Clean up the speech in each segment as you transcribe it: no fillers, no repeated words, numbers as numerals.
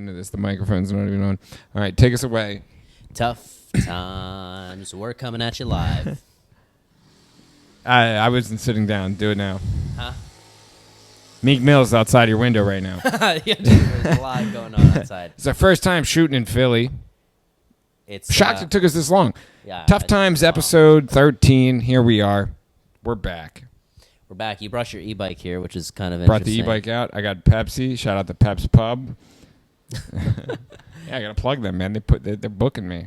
into this. The microphone's not even on. All right, take us away. Tough times. We're coming at you live. I wasn't sitting down. Do it now. Huh? Meek Mill's outside your window right now. Yeah, dude, there's a lot going on outside. It's our first time shooting in Philly. It's Shocked it took us this long. Yeah, Tough Times episode 13. Here we are. We're back. We're back. You brought your e-bike here, which is kind of Brought the interesting. e-bike out. I got Pepsi. Shout out to Pep's Pub. Yeah, I gotta plug them, man. They're booking me.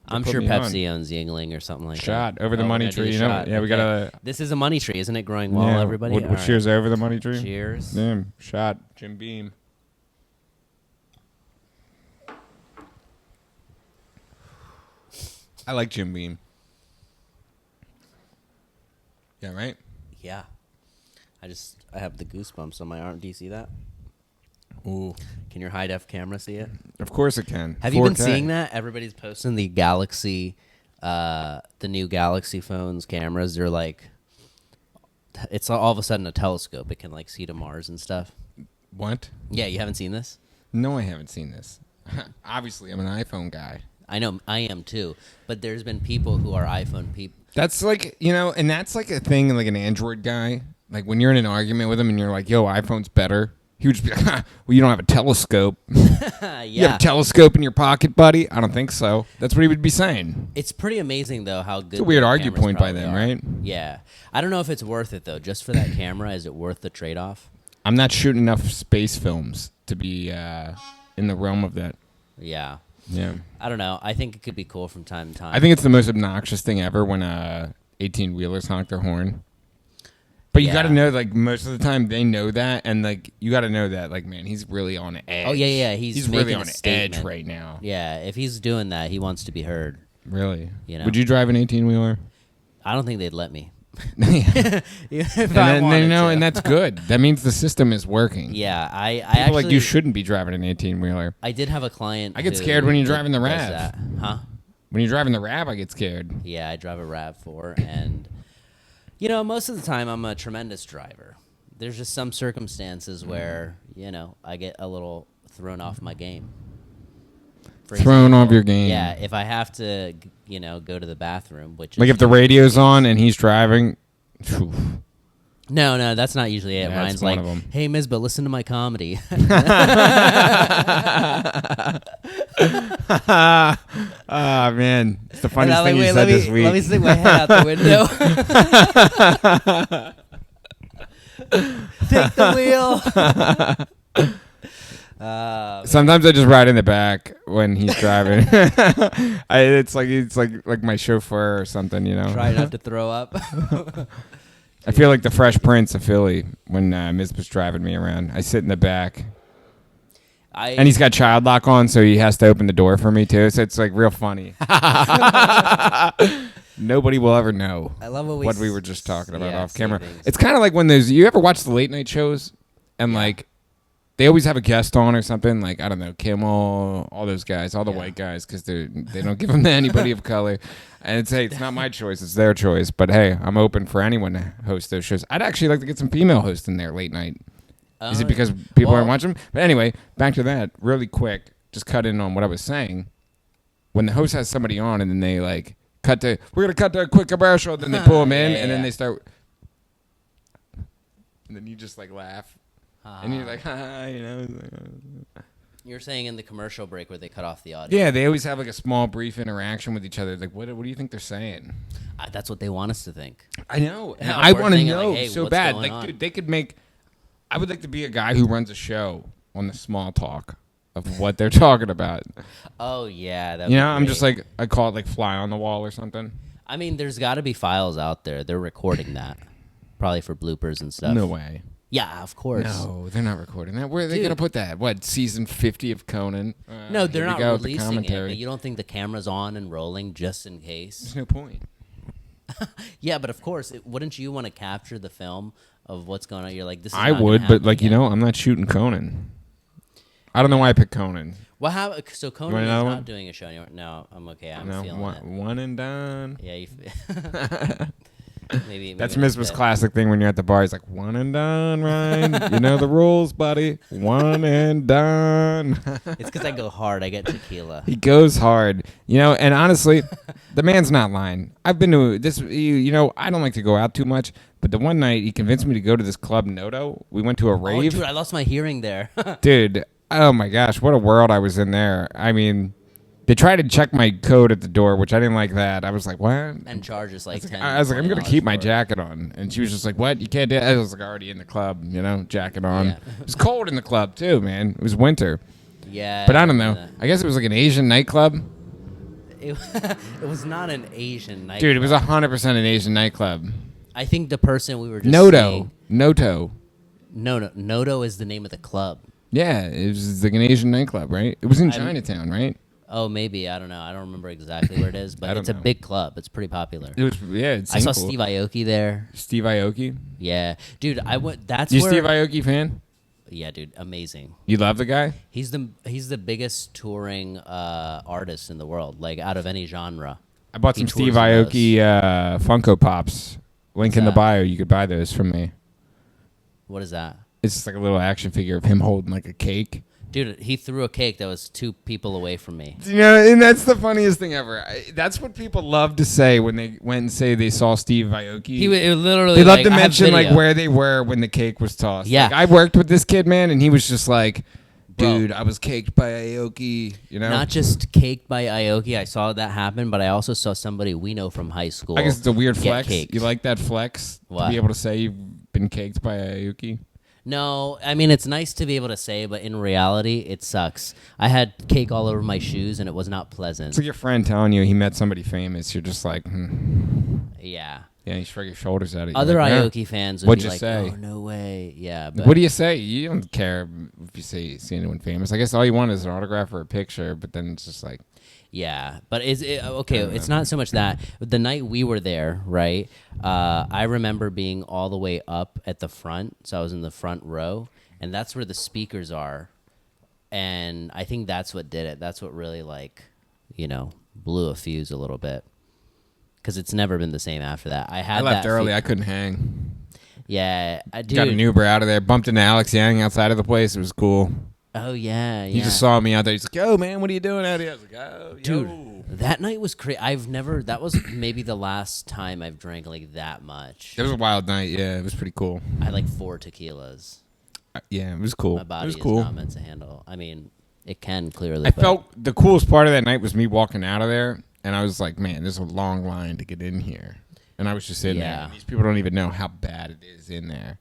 I'm sure Pepsi owns Yingling or something like that. Shot over the money tree. You know? Yeah, we gotta. This is a money tree, isn't it? Growing well, everybody. We'll cheers over the money tree. Cheers. Damn. Shot. Jim Beam. I like Jim Beam. Yeah, right? Yeah. I have the goosebumps on my arm. Do you see that? Ooh. Can your high-def camera see it? Of course it can. Have 4K. you been seeing that? Everybody's posting the Galaxy, the new Galaxy phones cameras. They're like, it's all of a sudden a telescope. It can like see to Mars and stuff. What? Yeah, you haven't seen this? No, I haven't seen this. Obviously, I'm an iPhone guy. I know, I am too. But there's been people who are iPhone people. That's like, and that's like a thing, like an Android guy. Like when you're in an argument with him and you're like, yo, iPhone's better. He would just be like, well, you don't have a telescope. Yeah. You have a telescope in your pocket, buddy? I don't think so. That's what he would be saying. It's pretty amazing, though, how good It's a weird their argue cameras point by probably them, are. right? Yeah. I don't know if it's worth it, though. Just for that camera, is it worth the trade-off? I'm not shooting enough space films to be in the realm of that. Yeah. Yeah. I don't know. I think it could be cool from time to time. I think it's the most obnoxious thing ever when 18-wheelers honk their horn. But you got to know, like, most of the time they know that, and, like, you got to know that, like, man, he's really on edge. Oh, yeah. He's really on statement. edge right now. Yeah, if he's doing that, he wants to be heard. Really? You know? Would you drive an 18-wheeler? I don't think they'd let me. And that's good. That means the system is working. Yeah, I People actually like you shouldn't be driving an 18-wheeler. I did have a client. I get scared when you're driving the does RAV. that. Huh? When you're driving the RAV, I get scared. Yeah, I drive a RAV4, and most of the time I'm a tremendous driver. There's just some circumstances where I get a little thrown off my game. Thrown off your game. Yeah, if I have to, go to the bathroom, which like is if the radio's on and he's driving. Phew. No, that's not usually it. Yeah, Ryan's like, "Hey, Misbah, listen to my comedy." Ah, man. It's the funniest thing you said this week. Let me stick my head out the window. Take the wheel. Sometimes I just ride in the back when he's driving. It's like my chauffeur or something, Try not to throw up. I feel like the Fresh Prince of Philly when Misbah's driving me around. I sit in the back. And he's got child lock on, so he has to open the door for me, too. So it's, like, real funny. Nobody will ever know I love what we were just talking about off camera. things. It's kind of like when you ever watch the late night shows and, like, they always have a guest on or something. Like, I don't know, Kimmel, all those guys, all the white guys, because they don't give them to anybody of color. And it's not my choice, it's their choice. But, hey, I'm open for anyone to host those shows. I'd actually like to get some female hosts in there late night. Is it because people aren't watching them? But anyway, back to that really quick. Just cut in on what I was saying. When the host has somebody on and then they like we're going to cut to a quick commercial. Then they pull them in and then they start. And then you just like laugh. And you're like, You're saying in the commercial break where they cut off the audio. Yeah, they always have like a small brief interaction with each other. Like, what do you think they're saying? That's what they want us to think. I know. And I want to know hey, so what's bad. going Like, on? dude, they could make. I would like to be a guy who runs a show on the small talk of what they're talking about. Oh, yeah. I'm just like, I call it like fly on the wall or something. I mean, there's got to be files out there. They're recording that. Probably for bloopers and stuff. No way. Yeah, of course. No, they're not recording that. Where are they going to put that? What, season 50 of Conan? No, they're not releasing it. Commentary. But you don't think the camera's on and rolling just in case? There's no point. Yeah, but of course, wouldn't you want to capture the film of what's going on? You're like, this is I not would, gonna but happen like, again. I'm not shooting Conan. I don't know why I picked Conan. So Conan is not doing a show anymore. No, I'm okay. I'm feeling it. One and done. Yeah. Maybe That's that's Misbah's it. classic thing when you're at the bar. He's like, one and done, Ryan. You know the rules, buddy. One and done. It's because I go hard. I get tequila. He goes hard, and honestly, the man's not lying. I've been to this, I don't like to go out too much, but the one night he convinced me to go to this club, Noto. We went to a Oh, rave. dude, I lost my hearing there. Dude, oh my gosh, what a world I was in there. I mean, they tried to check my code at the door, which I didn't like that. I was like, what? And charges like 10 I was like, I'm going to $20 keep my for it. jacket on. And she was just like, what? You can't do it. I was like, already in the club, jacket on. Yeah. It was cold in the club, too, man. It was winter. Yeah. But I don't know. remember I guess it was like an Asian nightclub. that. It was not an Asian night. Dude, it was 100% an Asian nightclub. I think the person we were just Noto. saying. Noto. No. Noto is the name of the club. Yeah, it was like an Asian nightclub, right? It was in I'm- Chinatown, right? Oh, maybe. I don't know. I don't remember exactly where it is, I but don't it's a know. big club. It's pretty popular. It was, yeah. It I saw seemed cool. Steve Aoki there. Steve Aoki. Yeah. Dude, I went. That's You a where. Steve Aoki fan? Yeah, dude. Amazing. You love the guy? He's the biggest touring artist in the world, like out of any genre. I bought He some tours Steve the Aoki Funko Pops. Link in the that? bio. You could buy those from me. What is that? It's just like a little action figure of him holding like a cake. Dude, he threw a cake that was 2 people away from me. And that's the funniest thing ever. That's what people love to say when they went and say they saw Steve Aoki. It literally. They love like, to I have mention like video. where they were when the cake was tossed. Yeah. Like, I worked with this kid, man, and he was just like, Bro. dude, I was caked by Aoki. Not just cake by Aoki. I saw that happen, but I also saw somebody we know from high school. I guess it's a weird get flex. caked. You like that flex to What? be able to say you've been caked by Aoki? No, I mean it's nice to be able to say, but in reality, it sucks. I had cake all over my shoes, and it was not pleasant. It's like your friend telling you he met somebody famous. You're just like, Yeah. Yeah, you shrug your shoulders at it. You're Other like, Aoki fans would What'd be you like, say? "Oh no way!" Yeah, but What do you say? You don't care if you say you see anyone famous. I guess all you want is an autograph or a picture, but then it's just like, yeah, but is it okay? It's not so much that the night we were there, right? I remember being all the way up at the front, so I was in the front row, and that's where the speakers are, and I think that's what did it. That's what really blew a fuse a little bit, because it's never been the same after that. I left that early. I couldn't hang. Yeah, I do. Got an Uber out of there. Bumped into Alex Yang outside of the place. It was cool. Oh yeah, He just saw me out there. He's like, yo, man, what are you doing out here? I was like, oh, Dude, yo. that night was crazy. That was maybe the last time I've drank like that much. It was a wild night. Yeah, it was pretty cool. I had like 4 tequilas. Yeah, it was cool. My It body was is cool. not meant to handle. I mean, it can clearly. I but felt the coolest part of that night was me walking out of there, and I was like, man, there's a long line to get in here. And I was just in Yeah. there. These people don't even know how bad it is in there.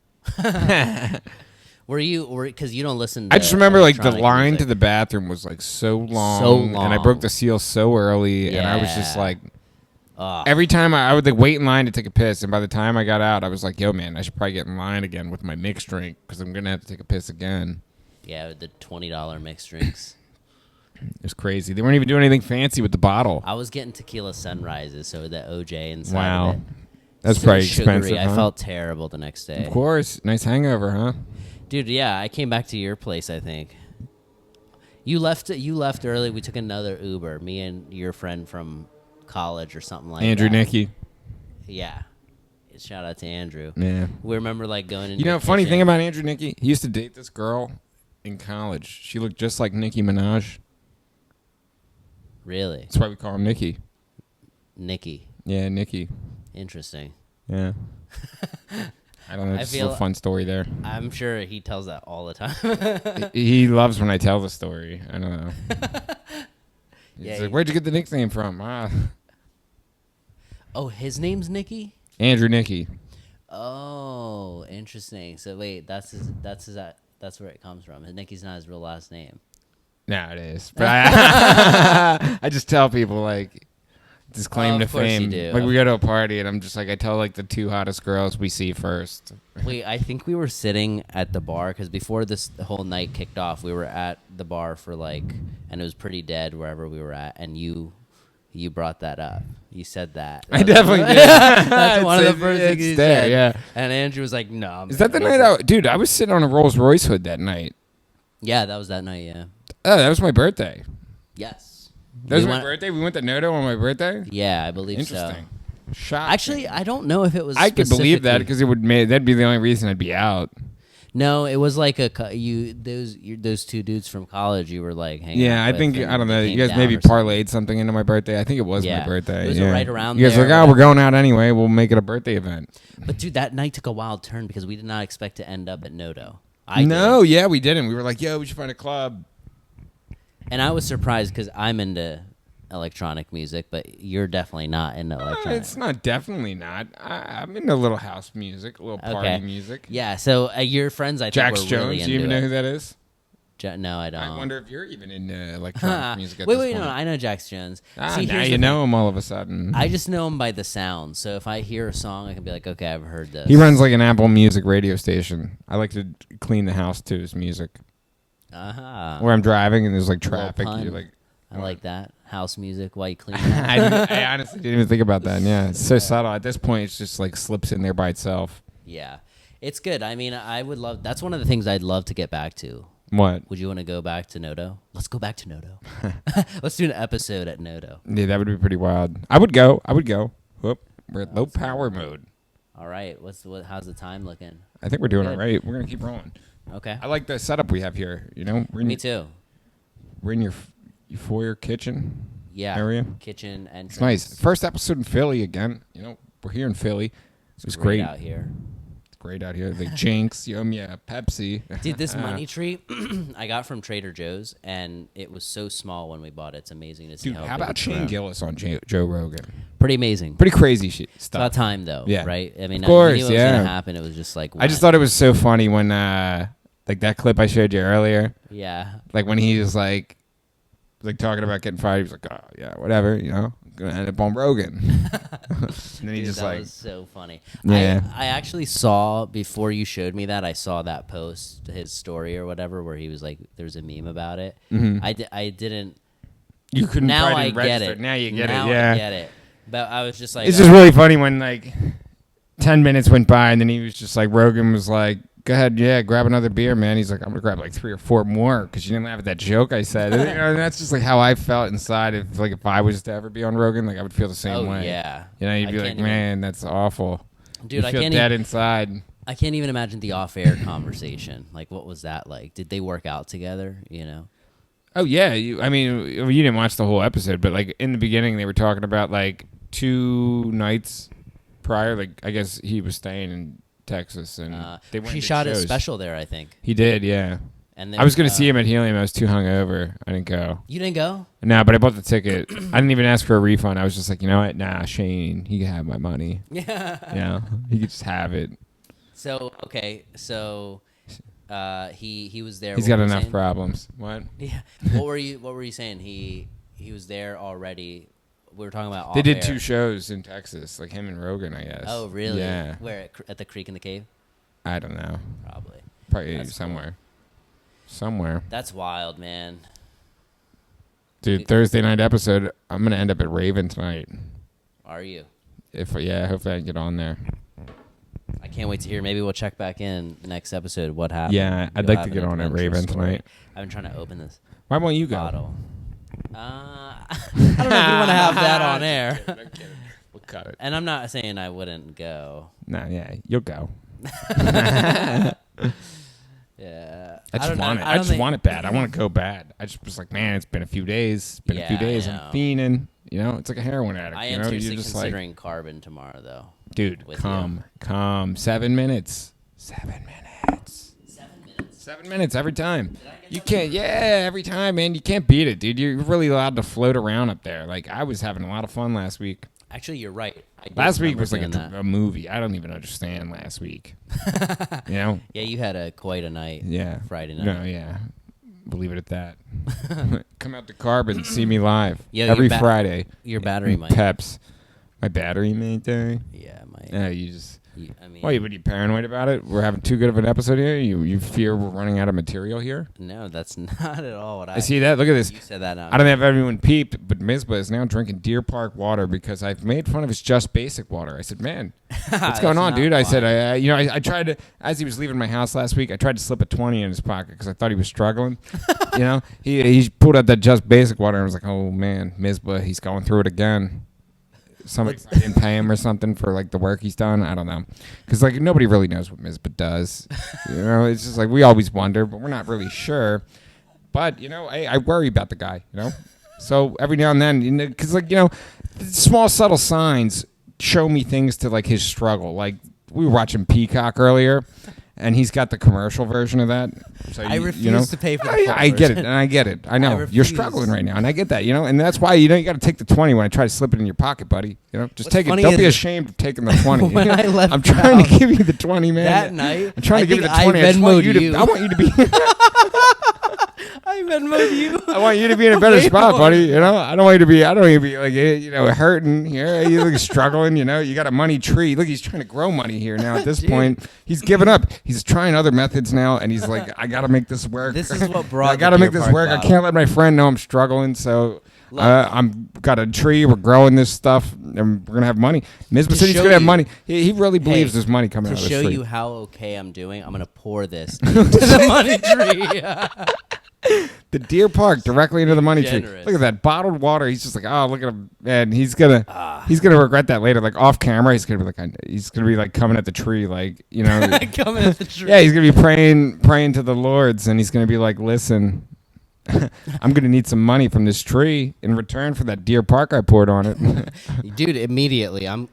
because you don't listen to I just remember like the electronic line music. to the bathroom was like so long. So And I long. broke the seal so early, and I was just Yeah. like, Ugh. every time I would like wait in line to take a piss, and by the time I got out, I was like, yo, man, I should probably get in line again with my mixed drink because I'm going to have to take a piss again. Yeah, with the $20 mixed drinks. It was crazy. They weren't even doing anything fancy with the bottle. I was getting tequila sunrises, so the OJ inside Wow. of it. That's So probably sugary. expensive, I huh? felt terrible the next day. Of course. Nice hangover, huh? Dude, yeah, I came back to your place, I think. You left early. We took another Uber, me and your friend from college or something like Andrew that. Nicky. Yeah. Shout out to Andrew. Yeah. We remember like going in. You know, funny thing about Andrew Nicky, he used to date this girl in college. She looked just like Nicki Minaj. Really? That's why we call him Nicky. Nikki. Yeah, Nicky. Interesting. Yeah. I don't know. I It's a feel- little fun story there. I'm sure he tells that all the time. He loves when I tell the story. I don't know. He's Yeah, like, where'd you get the nickname from? Oh, his name's Nikki? Andrew Nicky. Oh, interesting. So wait, that's where it comes from. Nikki's not his real last name. No, it is. But I just tell people, like, just claim Oh, to of course you fame. do. Like, we go to a party, and I'm just like, I tell, like, the 2 hottest girls we see first. Wait, I think we were sitting at the bar because before this whole night kicked off, we were at the bar for like, and it was pretty dead wherever we were at, and you brought that up. You said that. I definitely did. That's one of the first things you It's there, said. yeah. And Andrew was like, "No." Is that the night dude, I was sitting on a Rolls Royce hood that night. Yeah, that was that night. Yeah. Oh, that was my birthday. Yes. That was We my went- birthday? We went to Noto on my birthday? Yeah, I believe so. Interesting. Shocking. Actually, I don't know if it was. I could believe that specifically- because that'd be the only reason I'd be out. No, it was like those two dudes from college. You were like hanging. Yeah, out I with, think and I don't know. they You came guys maybe down or something. parlayed something into my birthday. I think it was Yeah. my birthday. It was yeah. right around You guys there, were like, oh, whatever. we're going out anyway. We'll make it a birthday event. But dude, that night took a wild turn because we did not expect to end up at Nodo. Yeah, we didn't. We were like, yo, we should find a club. And I was surprised because I'm into electronic music, but you're definitely not into electronic. It's not definitely not. I'm into a little house music, a little party music. Yeah, so your friends, I think, Jax were Jones. really Do into you even it. know who that is? No, I don't. I wonder if you're even into electronic music at wait, this wait, point. no, I know Jax Jones. Now here's you the know him all of a sudden. thing. I just know him by the sound. So if I hear a song, I can be like, okay, I've heard this. He runs like an Apple Music radio station. I like to clean the house to his music. Where I'm driving and there's like little traffic. pun. You're like, I like that house music while you clean. It I honestly didn't even think about that. Yeah, it's so subtle. At this point, it's just like slips in there by itself. Yeah, it's good. I mean, I would love. That's one of the things I'd love to get back to. What? Would you want to go back to Nodo? Let's go back to Nodo. Let's do an episode at Nodo. Yeah, that would be pretty wild. I would go. Whoop. We're at low power mode. All right. How's the time looking? I think we're doing Good. all right. We're gonna keep rolling. Okay. I like the setup we have here. You know, Me too. We're in your foyer kitchen Yeah. area. Kitchen entrance. It's nice. First episode in Philly again. You know, we're here in Philly. It was great. out here. It's great out here. The Jinx, Pepsi. Dude, this money tree I got from Trader Joe's, and it was so small when we bought it. It's amazing to see Dude, how how big about it's Shane grown. Gillis on Joe Rogan? Pretty amazing. Pretty crazy shit It's stuff. about time, though. Yeah. Right? I mean, Of course, I knew it was yeah. going to happen. It was just like, I just when? thought it was so funny when, like that clip I showed you earlier, Yeah. like when he was like talking about getting fired. He was like, oh yeah, whatever, you know, gonna end up on Rogan. And then he Dude, just that like, was so funny. Yeah. I actually saw, before you showed me that, I saw that post, his story or whatever, where he was like, there's a meme about it. I didn't. you couldn't. Now probably I didn't get register. it. Now you get now it. Yeah. I get it. But I was just like, It's just really funny when like 10 minutes went by and then he was just like, Rogan was like, go ahead, yeah, grab another beer, man. He's like, I'm gonna grab like 3 or 4 more because you didn't laugh at that joke I said. And, you know, and that's just like how I felt inside. If I was to ever be on Rogan, like I would feel the same oh way. yeah. You know, you'd I be like, can't even- man, that's awful. Dude, you I feel can't dead even, inside. I can't even imagine the off-air conversation. Like, what was that like? Did they work out together? You know. Oh yeah, I mean, you didn't watch the whole episode, but like in the beginning, they were talking about like 2 nights prior. Like I guess he was staying in Texas, and they went. He to shot his shows. special there, I think. He did, yeah. And then, I was gonna see him at Helium. I was too hungover. I didn't go. You didn't go? No, but I bought the ticket. I didn't even ask for a refund. I was just like, you know what? Nah, Shane, he can have my money. Yeah. Yeah, he could just have it. So okay, so he was there. He's What got were you enough saying? problems. What? Yeah. What were you saying? He was there already. We were talking about. They did off-air. 2 shows in Texas, like him and Rogan, I guess. Oh really? Yeah. Where at the creek in the cave? I don't know. Probably. Probably That's somewhere. Somewhere. That's wild, man. Dude, Thursday night episode, I'm going to end up at Raven tonight. Are you? Hopefully I can get on there. I can't wait to hear. Maybe we'll check back in next episode. What happened? Yeah, I'd You'll like to have get an on at adventure Raven story. tonight. I've been trying to open this Why won't you go? bottle. I don't know if you want to have that on air. No kidding. We'll cut it. And I'm not saying I wouldn't go. No, yeah, you'll go. Yeah. I just don't know. want it. I I don't just think- want it bad. I want to go bad. I just was like, man, it's been a few days. It's been a few Yeah, I days. I'm know. fiending. You know, it's like a heroin addict. I you am know, seriously you're just considering carbon tomorrow, though. like, dude, with come. 7 minutes. 7 minutes. 7 minutes. 7 minutes every time. You can't, every time, man. You can't beat it, dude. You're really allowed to float around up there. Like, I was having a lot of fun last week. Actually, you're right. I do Last week remember was like doing that. a movie. I don't even understand last week. You know? Yeah, you had quite a night. Yeah. Friday night. No, yeah. Believe it at that. Come out to Carbon, see me live Yo, every your Friday. Your battery might. Peps. My battery might die. Yeah, it might. Yeah, you just. I mean, Why, what are you paranoid about it? We're having too good of an episode here? You fear we're running out of material here? no, that's not at all what I. I see that. Look at this. You said that. Now. I don't know if everyone peeped, but Misbah is now drinking Deer Park water because I've made fun of his Just Basic water. I said, man, what's going on, dude? I said, I tried to, as he was leaving my house last week, I tried to slip a 20 in his pocket because I thought he was struggling. You know, he pulled out that Just Basic water and I was like, oh man, Misbah, he's going through it again. somebody didn't pay him or something for like the work he's done. I don't know, because like nobody really knows what Misbah does. It's just like we always wonder, but we're not really sure. But I worry about the guy. So every now and then, because small subtle signs show me things to like his struggle. Like we were watching Peacock earlier. And he's got the commercial version of that. So I refuse to pay for the full I get it, version. and I get it. I know. You're struggling right now, and I get that, And that's why, you got to take the 20 when I try to slip it in your pocket, buddy. Just take it. Don't be ashamed of taking the 20. When I left I'm trying to give you the 20, man. That night, I'm trying to give you the 20. I want you to be... I Venmo'd you. I want you to be in a better spot, buddy. I don't want you to be like, hurting here. You look struggling, You got a money tree. Look, he's trying to grow money here now at this point. He's given up. He's trying other methods now, and he's like, I got to make this work. This is what brought I got to make this work. I can't let my friend know I'm struggling, so I'm got a tree. We're growing this stuff, and we're going to have money. Misbah said he's going to have money. He really believes there's money coming out of this tree. To show you how okay I'm doing, I'm going to pour this into the money tree. The deer park directly into the money tree. Generous. Look at that bottled water. He's just like, oh, look at him, and he's gonna regret that later. Like off camera, he's gonna be like coming at the tree, like coming at the tree. Yeah, he's gonna be praying to the Lords, and he's gonna be like, listen, I'm gonna need some money from this tree in return for that deer park I poured on it. Dude, immediately, I'm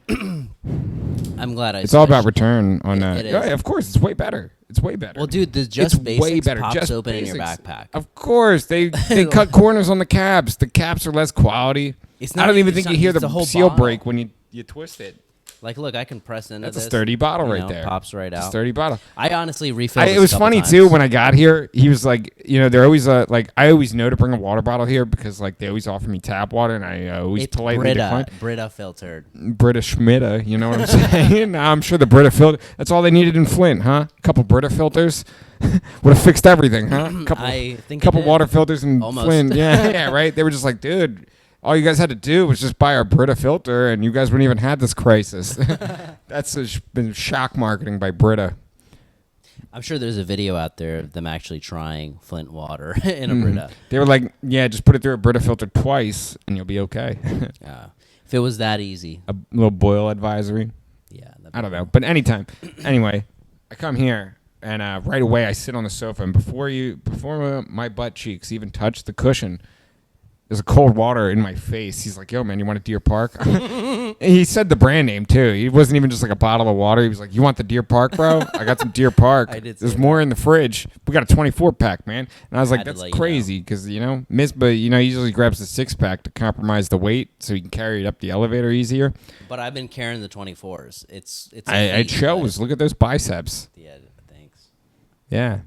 glad I. It's all about return on that. It is. Yeah, of course, it's way better. It's way better. Well, dude, the Just Basics way better. pops Just open Basics. in your backpack. Of course, they cut corners on the caps. The caps are less quality. I don't even think you hear the seal break when you twist it. Like, look, I can press into That's this. a sturdy bottle right there. Pops right out. It's a sturdy bottle. I honestly refilled this It was a couple funny, times. too, when I got here. He was like, they're always like, I always know to bring a water bottle here because, like, they always offer me tap water, and I always It's politely decline. Brita filtered. Brita Schmitta, you know what I'm saying? I'm sure the Brita filter, that's all they needed in Flint, huh? A couple Brita filters would have fixed everything, huh? I think couple water filters in Almost. Flint. Yeah, right? They were just like, dude, all you guys had to do was just buy our Brita filter, and you guys wouldn't even had this crisis. That's been shock marketing by Brita. I'm sure there's a video out there of them actually trying Flint water in a Brita. They were like, yeah, just put it through a Brita filter twice, and you'll be okay. If it was that easy. A little boil advisory. Yeah. I don't know. But anytime. Anyway, I come here, and right away I sit on the sofa, and before my butt cheeks even touch the cushion, there's a cold water in my face. He's like, yo, man, you want a Deer Park? He said the brand name, too. He wasn't even just like a bottle of water. He was like, you want the Deer Park, bro? I got some Deer Park. There's more in the fridge. We got a 24-pack, man. And I was like, that's crazy because, Misbah, he usually grabs the 6-pack to compromise the weight so he can carry it up the elevator easier. But I've been carrying the 24s. It shows. Look at those biceps. Yeah, thanks. Yeah.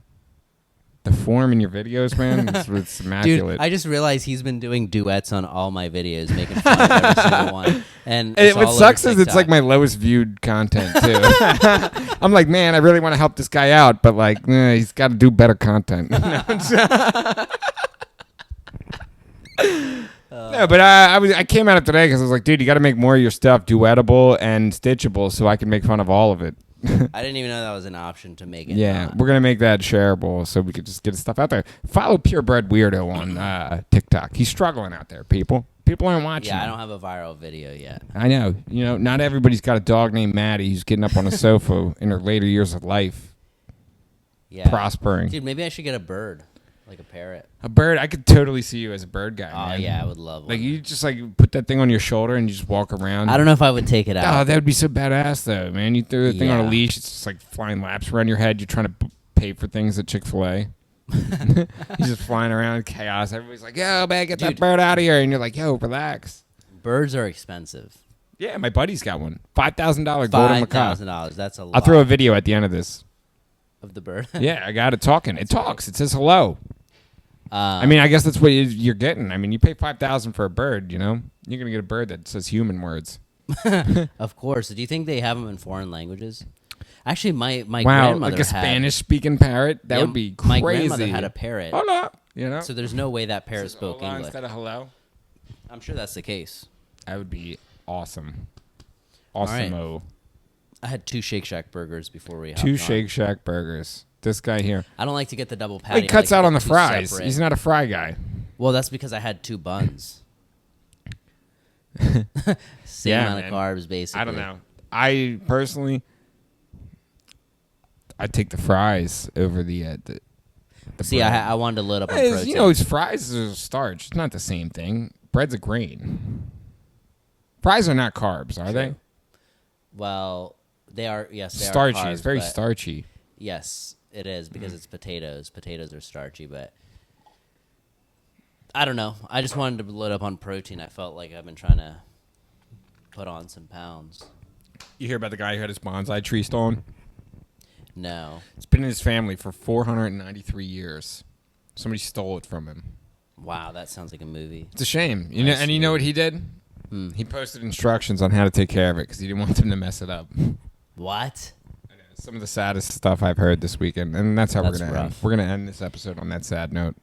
The form in your videos, man, it's immaculate. Dude, I just realized he's been doing duets on all my videos, making fun of every single one. And what sucks is it's like my lowest viewed content, too. I'm like, man, I really want to help this guy out, but like, he's got to do better content. No, but I came at it today because I was like, dude, you got to make more of your stuff duetable and stitchable so I can make fun of all of it. I didn't even know that was an option to make it. Yeah, we're going to make that shareable so we could just get his stuff out there. Follow Purebred Weirdo on TikTok. He's struggling out there, people. People aren't watching. Yeah, I don't have a viral video yet. I know. Not everybody's got a dog named Maddie who's getting up on a sofa in her later years of life. Yeah. Prospering. Dude, maybe I should get a bird. Like a parrot. A bird? I could totally see you as a bird guy, Oh, man. yeah, I would love one. Like, you just, put that thing on your shoulder and you just walk around. I don't know if I would take it out. Oh, that would be so badass, though, man. You throw the thing on a Yeah. leash. It's just, flying laps around your head. You're trying to pay for things at Chick-fil-A. He's just flying around in chaos. Everybody's like, yo, man, get that bird out of here. And you're like, yo, relax. Birds are expensive. Yeah, my buddy's got one. $5,000 golden macaw. $5,000. That's a lot. I'll throw a video at the end of this. Of the bird? Yeah, I got it talking. It talks. It says hello. I guess that's what you're getting. You pay $5,000 for a bird, You're going to get a bird that says human words. Of course. Do you think they have them in foreign languages? Actually, my wow, grandmother like a Spanish-speaking parrot? That would be crazy. My grandmother had a parrot. Hola. So there's no way that parrot spoke hola English. Instead of hello? I'm sure that's the case. That would be awesome. All right. Awesome-o. I had 2 Shake Shack burgers before we hopped 2 on. Shake Shack burgers. This guy here. I don't like to get the double patty. He cuts I like out on the two fries. separate. He's not a fry guy. Well, that's because I had 2 buns. Same Yeah, amount of man. carbs, basically. I don't know. I personally, I take the fries over the See, bread. I wanted to load up on It's, protein. you know, it's fries is starch. It's not the same thing. Bread's a grain. Fries are not carbs, are they? Well, they are. Yes, they Starchy. are carbs, It's very but- starchy. Yes, it is because it's potatoes. Potatoes are starchy, but I don't know. I just wanted to load up on protein. I felt like I've been trying to put on some pounds. You hear about the guy who had his bonsai tree stolen? No. It's been in his family for 493 years. Somebody stole it from him. Wow, that sounds like a movie. It's a shame. You know, Nice and you know what he did? He posted instructions on how to take care of it because he didn't want them to mess it up. What? Some of the saddest stuff I've heard this weekend, and that's how That's we're gonna end. rough. We're gonna end this episode on that sad note.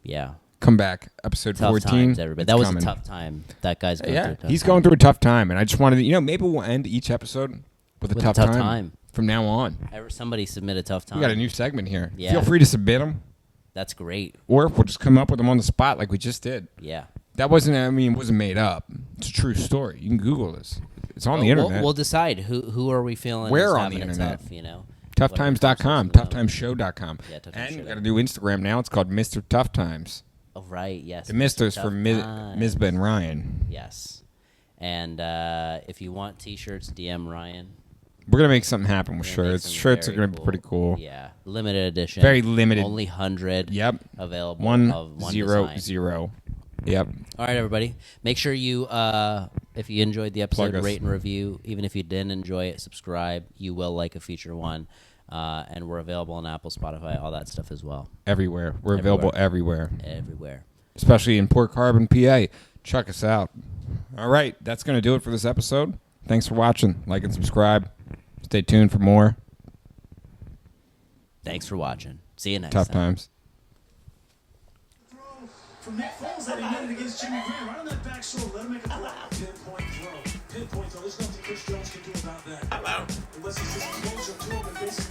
Yeah. Come back, episode Tough 14. times, everybody. It's That was coming. a tough time. That guy's going through a tough he's time. going through a tough time, and I just wanted to, you know, maybe we'll end each episode with a tough time from now on. Somebody submit a tough time. We got a new segment here. Yeah. Feel free to submit them, That's great. or we'll just come up with them on the spot like we just did. Yeah. That wasn't, I mean, it wasn't made up. It's a true story. You can Google this. It's on the internet. We'll decide who are we feeling Where is on having the it internet? tough, you know. Toughtimes.com, Whatever. toughtimesshow.com. Yeah, Tough Times And Show. we got a new Instagram now. It's called Mr. Tough Times. Oh, right, yes. The Misters Tough for Times. Misbah and Ryan. Yes. And if you want T-shirts, DM Ryan. We're going to make something happen with We're gonna make shirts. some Shirts are very going to be pretty cool. Yeah, limited edition. Very limited. Only 100. Yep. Available. 1 of one 0 design. 0. Yep. All right, everybody. Make sure you, if you enjoyed the episode, Plug us. rate and review. Even if you didn't enjoy it, subscribe. You will like a future one. And we're available on Apple, Spotify, all that stuff as well. Everywhere. We're available everywhere, Everywhere. especially in Port Carbon, PA. Check us out. All right. That's going to do it for this episode. Thanks for watching. Like and subscribe. Stay tuned for more Thanks for watching. See you next Tough time. Times. From Nick Foles that he made it against Jimmy Graham. Right on that back shoulder. Let him make a throw. Pinpoint throw. Pinpoint throw. There's nothing Chris Jones can do about that. Unless he's just closer to him and basically